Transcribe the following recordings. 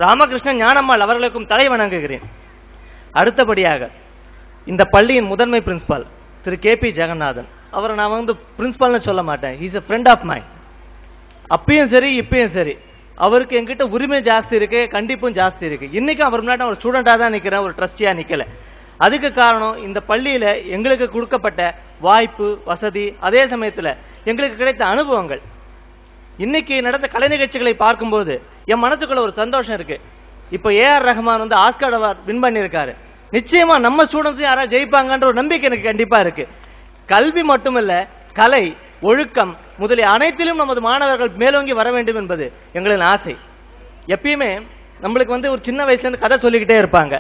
ராமகிருஷ்ணன் ஞானம்மாள் அவர்களுக்கும் தலை வணங்குகிறேன். அடுத்தபடியாக இந்த பள்ளியின் முதன்மை பிரின்சிபால் திரு KP ஜெகநாதன், அவரை நான் பிரின்சிபால்னு சொல்ல மாட்டேன், is a friend of mind. அப்பயும் சரி இப்பயும் சரி அவருக்கு என்கிட்ட உரிமை ஜாஸ்தி இருக்கு, கண்டிப்பும் ஜாஸ்தி இருக்கு. இன்னைக்கும் அவர் முன்னாடி ஒரு ஸ்டூடெண்டா தான் நிற்கிறேன், ஒரு ட்ரஸ்டியா நிக்கல. அதுக்கு காரணம் இந்த பள்ளியில எங்களுக்கு கொடுக்கப்பட்ட வாய்ப்பு, வசதி, அதே சமயத்தில் எங்களுக்கு கிடைத்த அனுபவங்கள். இன்னைக்கு நடந்த கலை நிகழ்ச்சிகளை பார்க்கும்போது என் மனசுக்குள்ள ஒரு சந்தோஷம் இருக்கு. இப்போ AR Rahman Oscar award win பண்ணியிருக்காரு. நிச்சயமா நம்ம ஸ்டூடெண்ட்ஸ் யாராவது ஜெயிப்பாங்கன்ற ஒரு நம்பிக்கை எனக்கு கண்டிப்பா இருக்கு. கல்வி மட்டுமல்ல, கலை, ஒழுக்கம் முதலிய அனைத்திலும் நமது மாணவர்கள் மேலோங்கி வர வேண்டும் என்பது எங்களின் ஆசை. எப்பயுமே நம்மளுக்கு ஒரு சின்ன வயசுல இருந்து கதை சொல்லிக்கிட்டே இருப்பாங்க,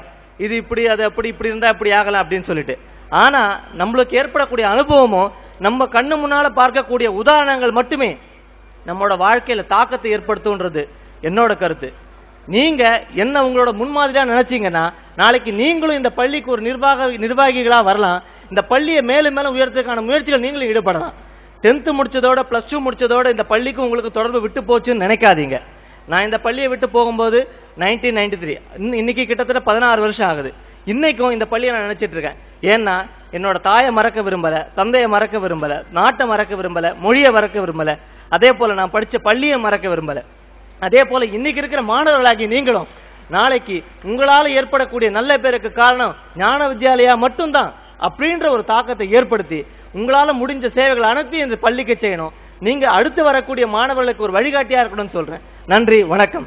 இது இப்படி அது அப்படி, இப்படி இருந்தா இப்படி ஆகலாம் அப்படின்னு சொல்லிட்டு. ஆனா நம்மளுக்கு ஏற்படக்கூடிய அனுபவமும் நம்ம கண்ணு முன்னால பார்க்கக்கூடிய உதாரணங்கள் மட்டுமே நம்மளோட வாழ்க்கையில தாக்கத்தை ஏற்படுத்தும்ன்றது என்னோட கருத்து. நீங்க என்ன உங்களோட முன்மாதிரியா நினைச்சீங்கன்னா நாளைக்கு நீங்களும் இந்த பள்ளிக்கு ஒரு நிர்வாகிகளா வரலாம். இந்த பள்ளியை மேலும் மேலும் உயர்த்துக்கான முயற்சிகள் நீங்களும் ஈடுபடலாம். 10th முடிச்சதோட +2 முடிச்சதோட இந்த பள்ளிக்கு உங்களுக்கு தொடர்பு விட்டு போச்சுன்னு நினைக்காதீங்க. நான் இந்த பள்ளியை விட்டு போகும்போது 1993, இன்னைக்கு கிட்டத்தட்ட 16 வருஷம் ஆகுது. இன்னைக்கும் இந்த பள்ளியை நான் நினைச்சிட்டு இருக்கேன். ஏன்னா என்னோட தாயை மறக்க விரும்பல, தந்தையை மறக்க விரும்பல, நாட்டை மறக்க விரும்பல, மொழியை மறக்க விரும்பல, அதே போல நான் படிச்ச பள்ளியை மறக்க விரும்பல. அதே போல இன்னைக்கு இருக்கிற மாணவர்களாகி நீங்களும் நாளைக்கு உங்களால ஏற்படக்கூடிய நல்ல பேருக்கு காரணம் ஞான வித்யாலயா மட்டும்தான் அப்படின்ற ஒரு தாக்கத்தை ஏற்படுத்தி உங்களால முடிஞ்ச சேவைகள் அனைத்தையும் இந்த பள்ளிக்கு செய்யணும். நீங்க அடுத்து வரக்கூடிய மாணவர்களுக்கு ஒரு வழிகாட்டியா இருக்கணும்னு சொல்றேன். நன்றி, வணக்கம்.